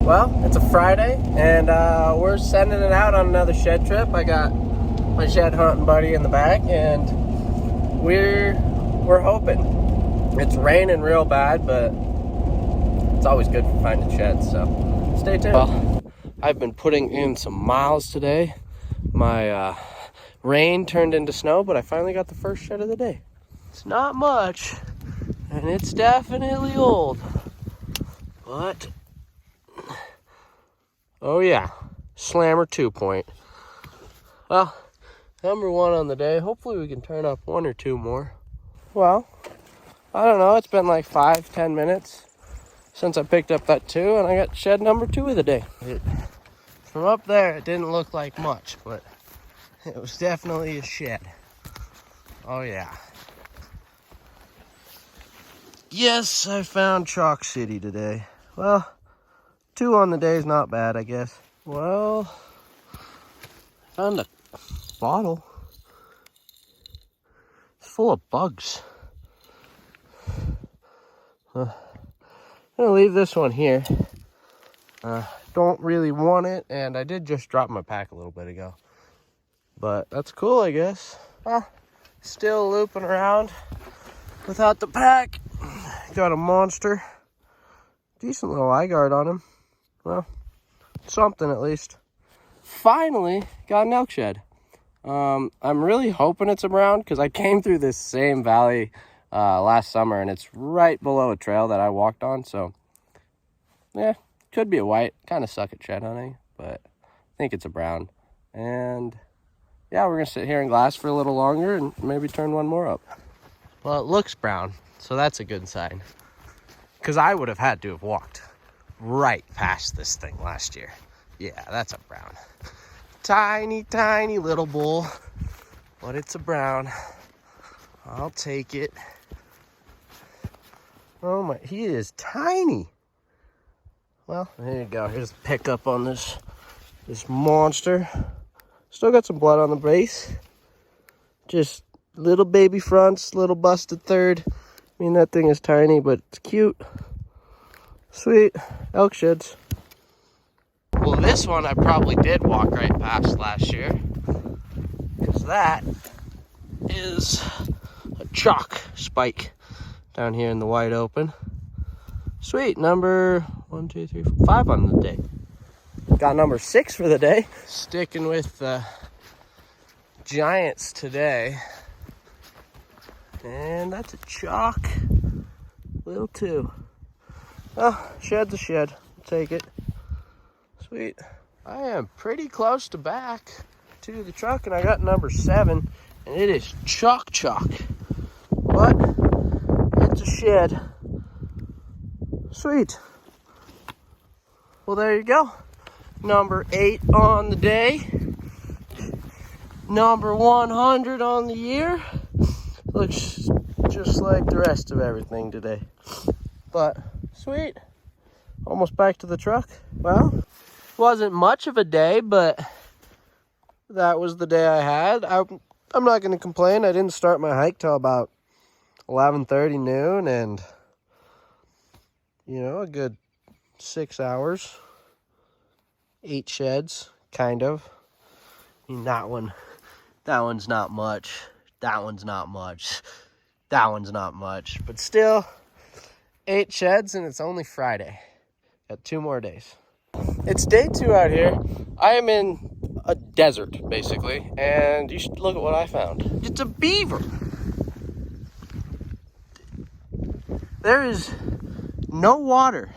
Well, it's a Friday, and we're sending it out on another shed trip. I got my shed hunting buddy in the back, and we're hoping. It's raining real bad, but it's always good for finding sheds, so stay tuned. Well, I've been putting in some miles today. My rain turned into snow, but I finally got the first shed of the day. It's not much, and it's definitely old, but oh yeah, Slammer 2-point. Well, number 1 on the day. Hopefully we can turn up 1 or 2 more. Well, I don't know, it's been like 5-10 minutes since I picked up that 2, and I got shed number 2 of the day. From up there, it didn't look like much, but it was definitely a shed. Oh yeah. Yes, I found Chalk City today. Well, 2 on the day is not bad, I guess. Well, I found a bottle. It's full of bugs. I'm gonna leave this one here. Don't really want it, and I did just drop my pack a little bit ago. But that's cool, I guess. Still looping around without the pack. Got a monster. Decent little eye guard on him. Well, something at least. Finally got an elk shed. I'm really hoping it's a brown because I came through this same valley last summer, and it's right below a trail that I walked on. So, yeah, could be a white. Kind of suck at shed hunting, but I think it's a brown. And yeah, we're going to sit here in glass for a little longer and maybe turn 1 more up. Well, it looks brown, so that's a good sign. Because I would have had to have walked right past this thing last year. Yeah, that's a brown. Tiny, tiny little bull, but it's a brown. I'll take it. Oh my, he is tiny. Well, there you go. Here's the pickup on this monster. Still got some blood on the base. Just little baby fronts, little busted third. I mean, that thing is tiny, but it's cute. Sweet. Elk sheds. Well, this one I probably did walk right past last year, because that is a chalk spike down here in the wide open. Sweet. Number 1, 2, 3, 4, 5 on the day. Got number 6 for the day. Sticking with the giants today. And that's a chalk. Little 2. Oh, shed's a shed. I'll take it. Sweet. I am pretty close to back to the truck, and I got number 7, and it is chalk. But it's a shed. Sweet. Well, there you go. Number 8 on the day. Number 100 on the year. Looks just like the rest of everything today. But sweet. Almost back to the truck. Well, wasn't much of a day, but that was the day I had. I'm not going to complain. I didn't start my hike till about 11:30 noon, and you know, a good 6 hours. 8 sheds, kind of. I mean, that one's not much. That one's not much. That one's not much. But still, 8 sheds, and it's only Friday. Got 2 more days. It's day 2 out here. I am in a desert, basically, and you should look at what I found. It's a beaver. There is no water.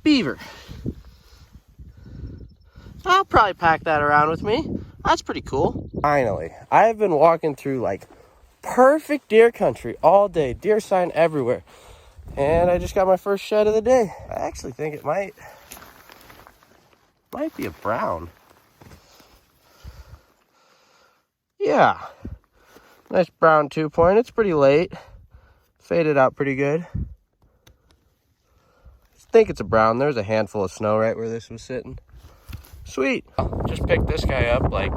Beaver. I'll probably pack that around with me. That's pretty cool. Finally, I've been walking through like perfect deer country all day. Deer sign everywhere. And I just got my first shed of the day. I actually think it might be a brown. Yeah. Nice brown 2-point. It's pretty late. Faded out pretty good. I think it's a brown. There's a handful of snow right where this was sitting. Sweet. Just picked this guy up like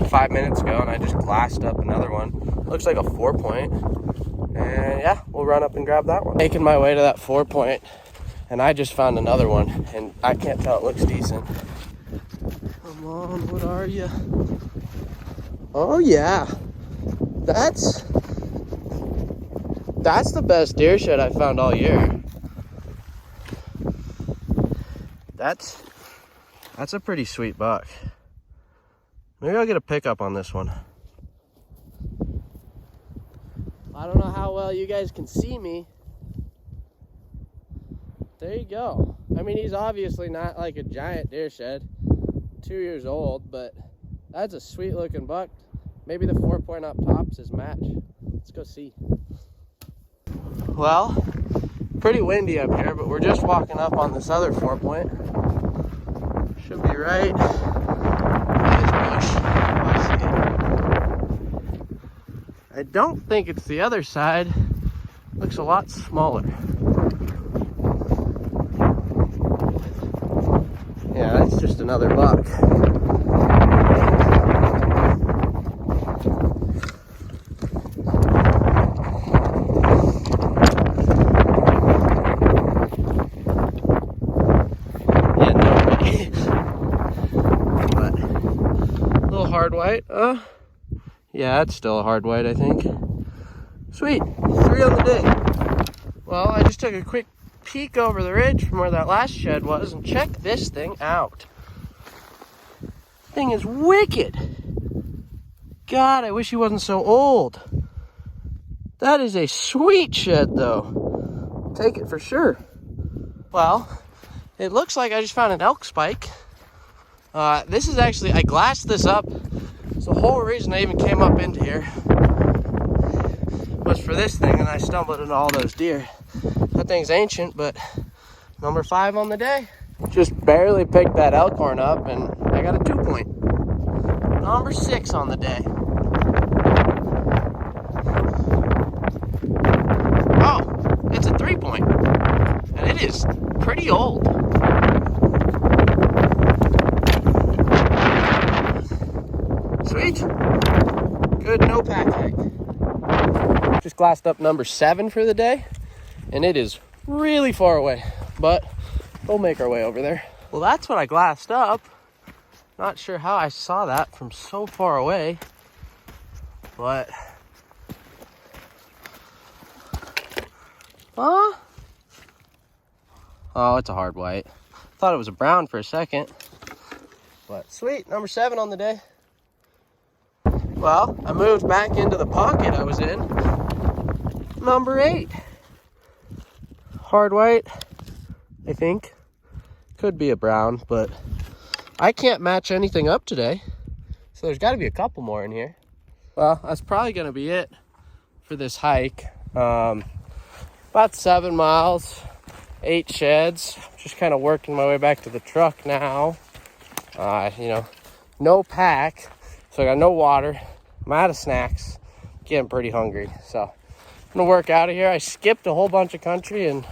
5 minutes ago, and I just glassed up another one. Looks like a 4-point. And yeah, we'll run up and grab that one. Making my way to that 4-point. And I just found another one, and I can't tell, it looks decent. Come on, what are you? Oh yeah, that's the best deer shed I found all year. That's a pretty sweet buck. Maybe I'll get a pickup on this one. I don't know how well you guys can see me. There you go. I mean, he's obviously not like a giant deer shed, 2 years old, but that's a sweet looking buck. Maybe the 4-point up top's his match. Let's go see. Well, pretty windy up here, but we're just walking up on this other 4-point. Should be right by this bush. I see it. I don't think it's the other side. Looks a lot smaller. Yeah, that's just another buck. Yeah, no way. But a little hard white. Yeah, it's still a hard white, I think. Sweet, 3 on the day. Well, I just took a quick peek over the ridge from where that last shed was, and check this thing out. Thing is wicked. God, I wish he wasn't so old. That is a sweet shed, though. Take it for sure. Well, it looks like I just found an elk spike. This is actually, I glassed this up. It's the whole reason I even came up into here was for this thing, and I stumbled into all those deer. That thing's ancient, but number 5 on the day. Just barely picked that elkhorn up, and I got a 2-point. Number 6 on the day. Oh, it's a 3-point, and it is pretty old. Sweet. Good no pack hike. Just glassed up number 7 for the day. And it is really far away, but we'll make our way over there. Well, that's what I glassed up. Not sure how I saw that from so far away, but oh, it's a hard white. Thought it was a brown for a second, but sweet, number 7 on the day. Well, I moved back into the pocket I was in. Number 8. Hard white, I think. Could be a brown, but I can't match anything up today. So there's got to be a couple more in here. Well, that's probably going to be it for this hike. About 7 miles, 8 sheds. Just kind of working my way back to the truck now. No pack. So I got no water. I'm out of snacks. Getting pretty hungry. So I'm going to work out of here. I skipped a whole bunch of country, and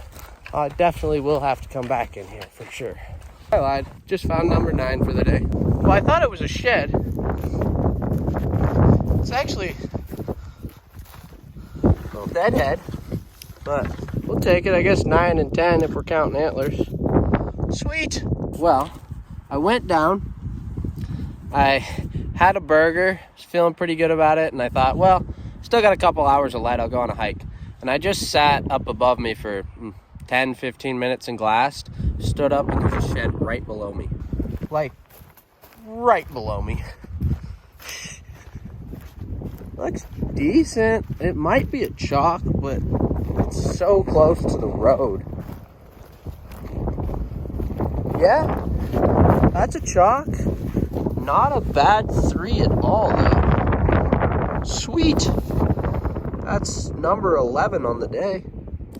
I definitely will have to come back in here for sure. I lied. Just found number 9 for the day. Well, I thought it was a shed. It's actually a little deadhead, but we'll take it. I guess 9 and 10 if we're counting antlers. Sweet. Well, I went down. I had a burger. Was feeling pretty good about it, and I thought, well, still got a couple hours of light. I'll go on a hike. And I just sat up above me for 10, 15 minutes and glassed, stood up, and there's a shed right below me. Like, right below me. Looks decent. It might be a chalk, but it's so close to the road. Yeah, that's a chalk. Not a bad 3 at all, though. Sweet. That's number 11 on the day.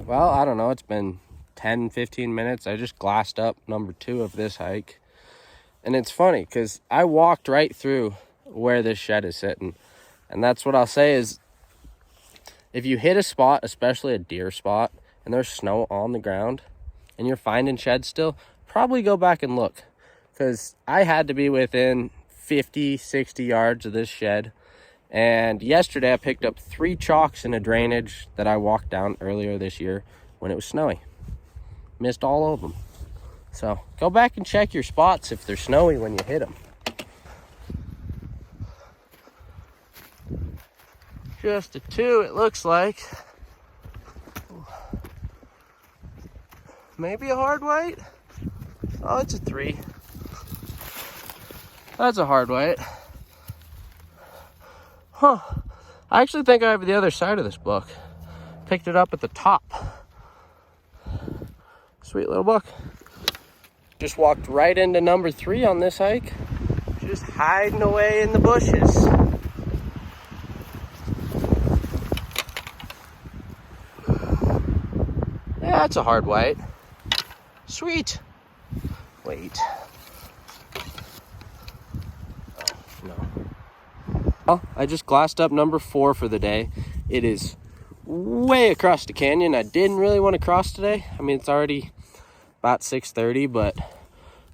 Well, I don't know. It's been 10, 15 minutes. I just glassed up number 2 of this hike. And it's funny because I walked right through where this shed is sitting. And that's what I'll say is, if you hit a spot, especially a deer spot, and there's snow on the ground, and you're finding sheds still, probably go back and look. Because I had to be within 50, 60 yards of this shed. And yesterday I picked up 3 chalks in a drainage that I walked down earlier this year when it was snowy. missed all of them. So go back and check your spots if they're snowy when you hit them. Just a 2, it looks like. Maybe a hard white. Oh, it's a 3. That's a hard white. Huh. I actually think I have the other side of this buck. Picked it up at the top. Sweet little buck. Just walked right into number 3 on this hike. Just hiding away in the bushes. Yeah, that's a hard white. Sweet. Wait. Oh, no. Well, I just glassed up number 4 for the day. It is way across the canyon. I didn't really want to cross today. I mean, it's already about 6:30, but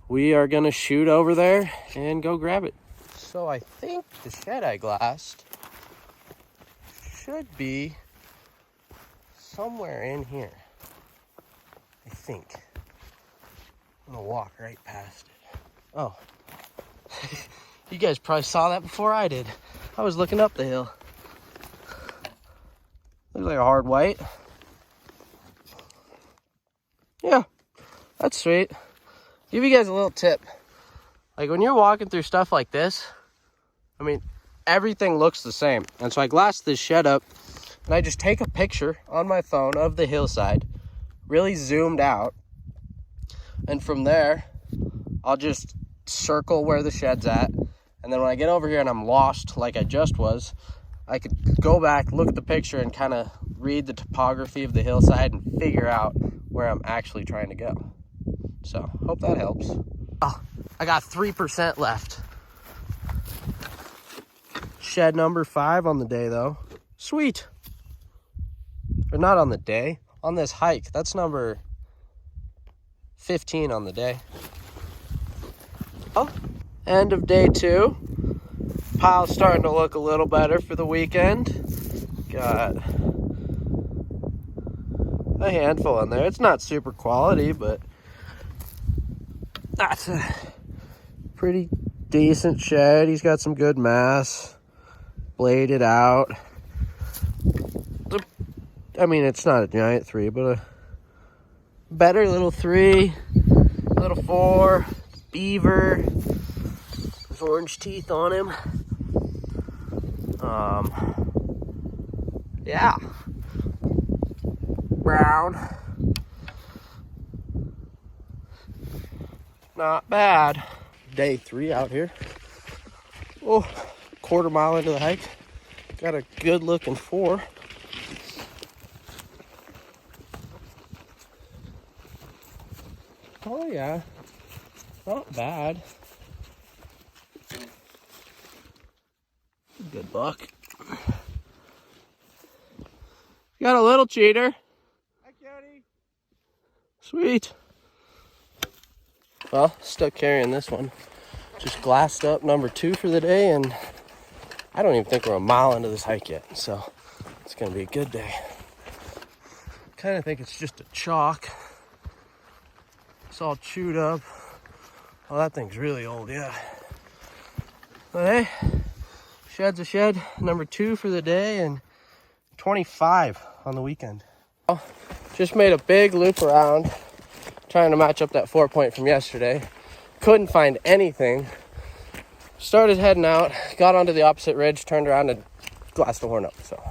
we are gonna shoot over there and go grab it. So I think the shed I glassed should be somewhere in here. I think. I'm gonna walk right past it. Oh. You guys probably saw that before I did. I was looking up the hill. Looks like a hard white. Yeah, that's sweet. Give you guys a little tip. Like when you're walking through stuff like this, I mean, everything looks the same. And so I glassed this shed up and I just take a picture on my phone of the hillside, really zoomed out. And from there, I'll just circle where the shed's at. And then when I get over here and I'm lost like I just was, I could go back, look at the picture and kind of read the topography of the hillside and figure out where I'm actually trying to go. So, hope that helps. Oh, I got 3% left. Shed number 5 on the day though. Sweet. Or not on the day, on this hike. That's number 15 on the day. Oh, end of day 2. Pile's starting to look a little better for the weekend. Got a handful in there. It's not super quality, but that's a pretty decent shed. He's got some good mass. Bladed out. I mean, it's not a giant 3, but a better little 3. Little 4. Beaver. There's orange teeth on him. Yeah. Brown. Not bad. Day 3 out here. Oh, quarter mile into the hike. Got a good looking 4. Oh yeah. Not bad. Good buck. Got a little cheater. Hi, Cody. Sweet. Well, still carrying this one. Just glassed up number 2 for the day, and I don't even think we're a mile into this hike yet, so it's gonna be a good day. Kind of think it's just a chalk. It's all chewed up. Oh, that thing's really old, yeah. But hey, shed's a shed. Number 2 for the day, and 25 on the weekend. Well, just made a big loop around, trying to match up that 4-point from yesterday. Couldn't find anything. Started heading out, got onto the opposite ridge, turned around and glassed the horn up. So,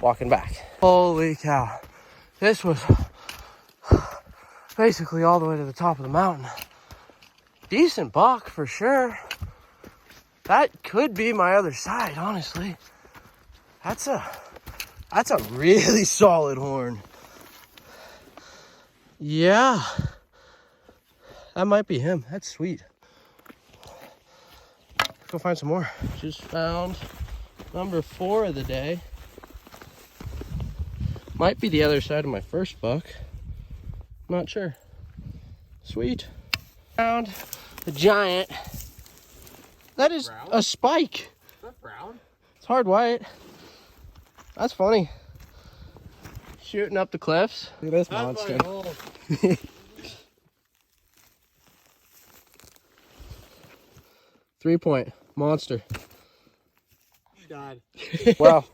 walking back. Holy cow. This was basically all the way to the top of the mountain. Decent buck for sure. That could be my other side, honestly. That's a really solid horn. Yeah. That might be him. That's sweet. Let's go find some more. Just found number 4 of the day. Might be the other side of my first buck. Not sure. Sweet. Found the giant. That is brown? A spike. Is that brown? It's hard white. That's funny. Shooting up the cliffs. Look at this monster. 3-point monster. God. Well,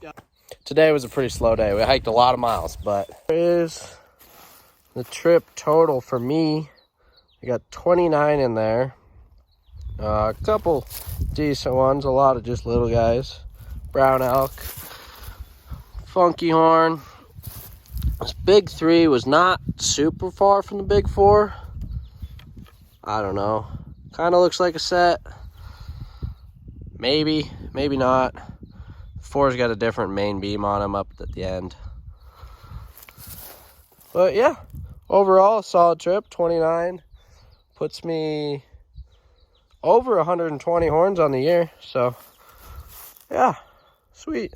today was a pretty slow day. We hiked a lot of miles, but here's the trip total for me. I got 29 in there. A couple decent ones, a lot of just little guys. Brown elk, funky horn. This big 3 was not super far from the big 4. I don't know. Kind of looks like a set. Maybe, maybe not. 4's got a different main beam on him up at the end. But yeah, overall, a solid trip. 29 puts me over 120 horns on the year. So yeah, sweet.